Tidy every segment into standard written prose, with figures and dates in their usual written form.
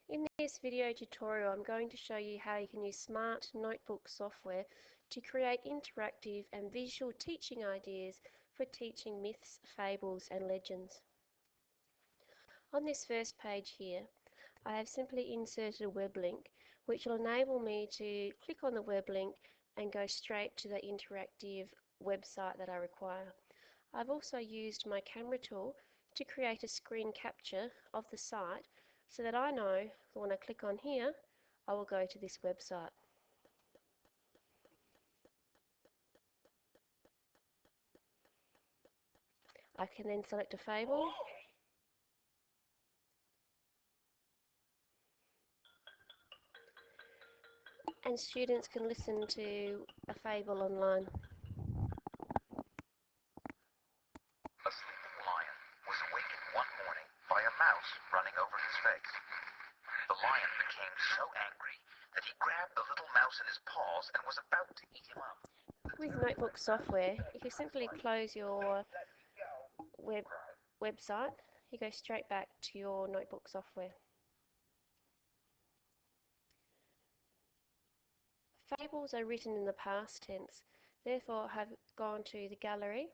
In this video tutorial, I'm going to show you how you can use smart notebook software to create interactive and visual teaching ideas for teaching myths, fables and legends. On this first page here, I have simply inserted a web link which will enable me to click on the web link and go straight to the interactive website that I require. I've also used my camera tool to create a screen capture of the site so that I know that when I click on here, I will go to this website. I can then select a fable and students can listen to a fable online. A sleeping lion was awakened one morning by a mouse running over his face. The lion became so angry that he grabbed the little mouse in his paws and was about to eat him up. With notebook software, if you simply close your website, you go straight back to your notebook software. Fables are written in the past tense, therefore I have gone to the gallery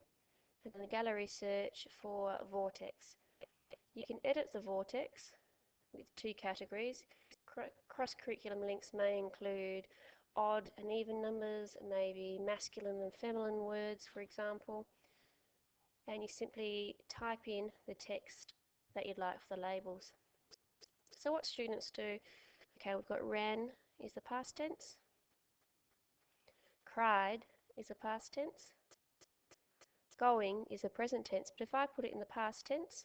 and in the gallery search for vortex. You can edit the vortex with two categories. Cross-curriculum links may include odd and even numbers, maybe masculine and feminine words, for example, and you simply type in the text that you'd like for the labels. So what students do, okay, we've got ran is the past tense, cried is the past tense, going is the present tense, but if I put it in the past tense,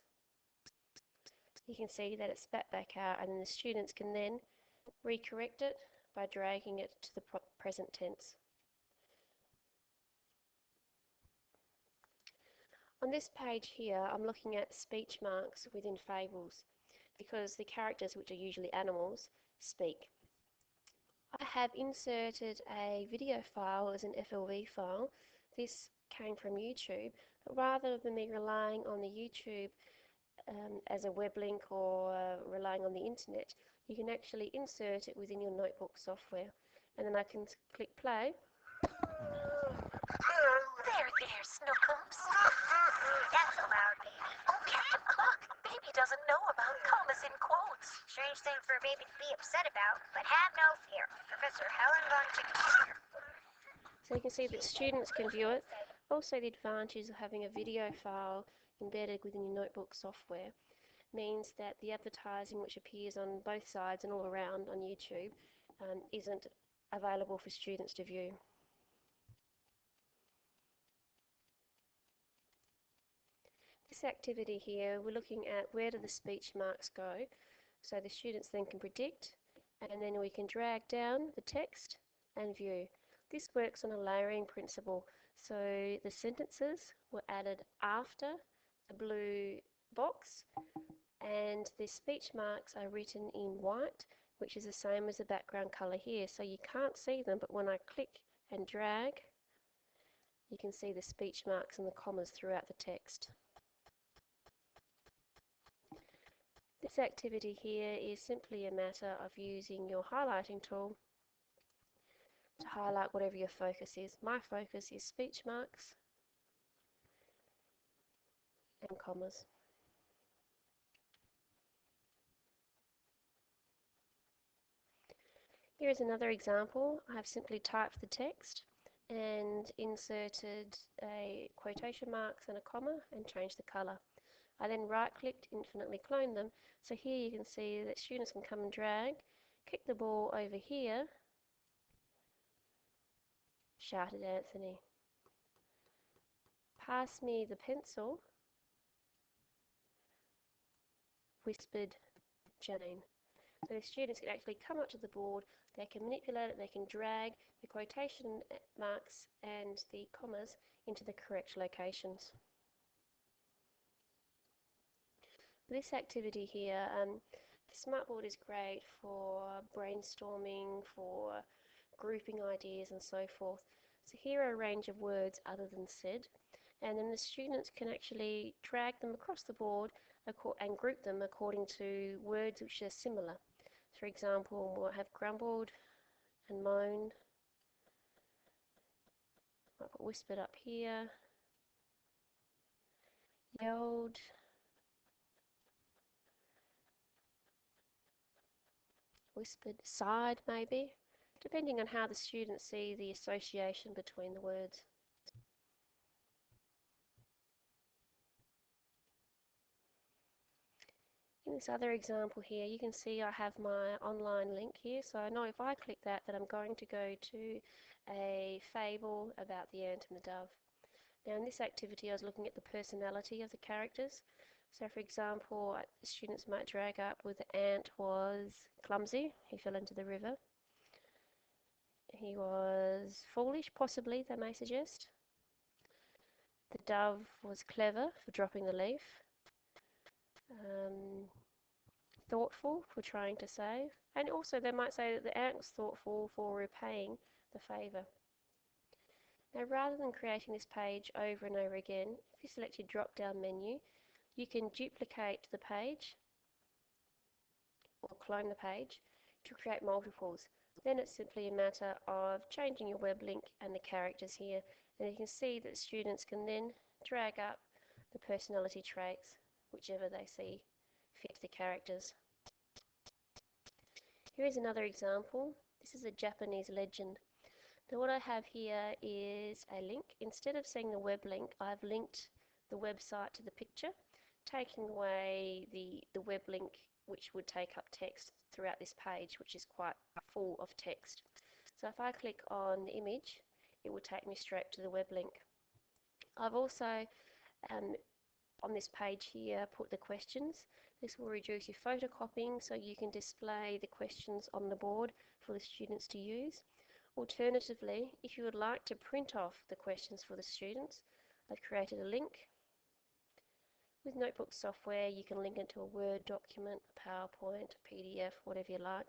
you can see that it's spat back out, and then the students can then recorrect it by dragging it to the present tense. On this page here, I'm looking at speech marks within fables because the characters, which are usually animals, speak. I have inserted a video file as an FLV file. This came from YouTube, but rather than me relying on the YouTube as a web link or relying on the internet, you can actually insert it within your notebook software, and then I can click play. There, Snookums. That's a loud baby. Oh, Captain Cluck, baby doesn't know about commas in quotes. Strange thing for a baby to be upset about, but have no fear. Professor Helen von Chicken. So you can see that students can view it. Also, the advantage of having a video file embedded within your notebook software means that the advertising which appears on both sides and all around on YouTube isn't available for students to view. This activity here, we're looking at where do the speech marks go, so the students then can predict, and then we can drag down the text and view. This works on a layering principle, so the sentences were added after the blue box, and the speech marks are written in white, which is the same as the background colour here, so you can't see them, but when I click and drag, you can see the speech marks and the commas throughout the text. This activity here is simply a matter of using your highlighting tool to highlight whatever your focus is. My focus is speech marks and commas. Here is another example. I have simply typed the text and inserted a quotation marks and a comma and changed the colour. I then right-clicked, infinitely cloned them. So here you can see that students can come and drag, kick the ball over here, shouted Anthony. Pass me the pencil, whispered Jane. So the students can actually come up to the board, they can manipulate it, they can drag the quotation marks and the commas into the correct locations. This activity here, the smartboard is great for brainstorming, for grouping ideas and so forth. So here are a range of words other than said, and then the students can actually drag them across the board and group them according to words which are similar. For example, we might have grumbled and moaned. Might put whispered up here. Yelled. Whispered, sighed maybe, depending on how the students see the association between the words. In this other example here, you can see I have my online link here, so I know if I click that, I'm going to go to a fable about the ant and the dove. Now in this activity I was looking at the personality of the characters. So for example, students might drag up with the ant was clumsy, he fell into the river. He was foolish, possibly, they may suggest. The dove was clever for dropping the leaf. Thoughtful for trying to save. And also they might say that the ant was thoughtful for repaying the favour. Now rather than creating this page over and over again, if you select your drop down menu, you can duplicate the page or clone the page to create multiples. Then it's simply a matter of changing your web link and the characters here, and you can see that students can then drag up the personality traits, whichever they see fit the characters. Here is another example. This is a Japanese legend. Now what I have here is a link. Instead of seeing the web link, I've linked the website to the picture, taking away the web link which would take up text throughout this page, which is quite full of text. So if I click on the image, it will take me straight to the web link. I've also on this page here put the questions. This will reduce your photocopying so you can display the questions on the board for the students to use. Alternatively, if you would like to print off the questions for the students, I've created a link. With notebook software, you can link it to a Word document, a PowerPoint, a PDF, whatever you like.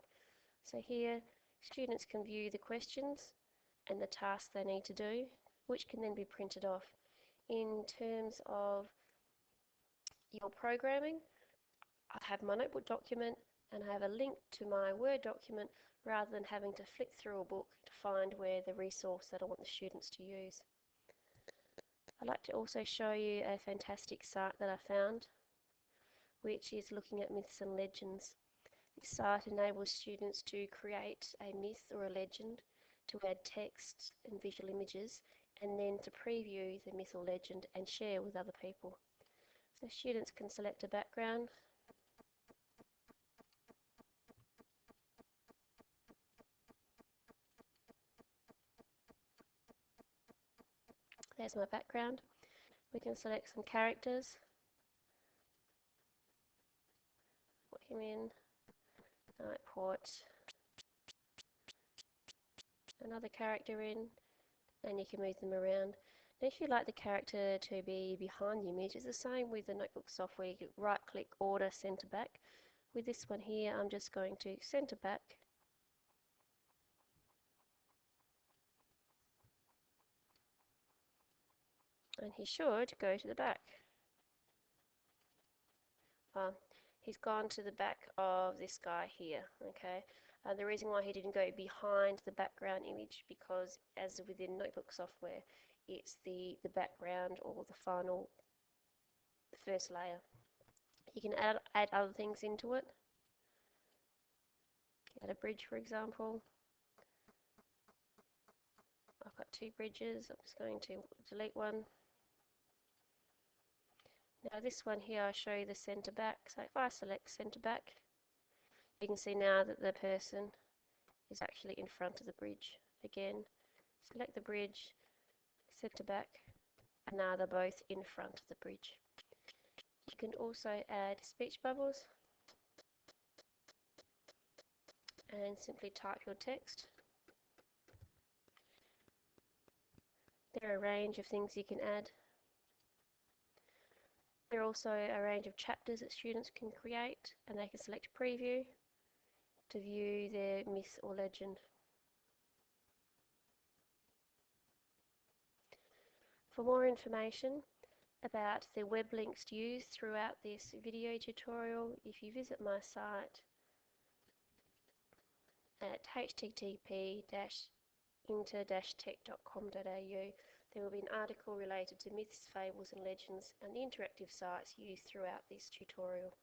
So here, students can view the questions and the tasks they need to do, which can then be printed off. In terms of your programming, I have my notebook document and I have a link to my Word document rather than having to flick through a book to find where the resource that I want the students to use. I'd like to also show you a fantastic site that I found, which is looking at myths and legends. This site enables students to create a myth or a legend, to add text and visual images, and then to preview the myth or legend and share with other people. So students can select a background. There's my background. We can select some characters, put him in, I put another character in, and you can move them around. Now if you like the character to be behind the image, it's the same with the notebook software. You can right click, order, center back. With this one here, I'm just going to center back. And he should go to the back. He's gone to the back of this guy here, okay? The reason why he didn't go behind the background image, because as within notebook software, it's the background or the final, the first layer. You can add other things into it. Add a bridge, for example. I've got two bridges. I'm just going to delete one. Now this one here, I show you the center back. So if I select center back, you can see now that the person is actually in front of the bridge. Again, select the bridge, center back, and now they're both in front of the bridge. You can also add speech bubbles and simply type your text. There are a range of things you can add. There are also a range of chapters that students can create, and they can select preview to view their myth or legend. For more information about the web links used throughout this video tutorial, if you visit my site at http-inter-tech.com.au. There will be an article related to myths, fables and legends and the interactive sites used throughout this tutorial.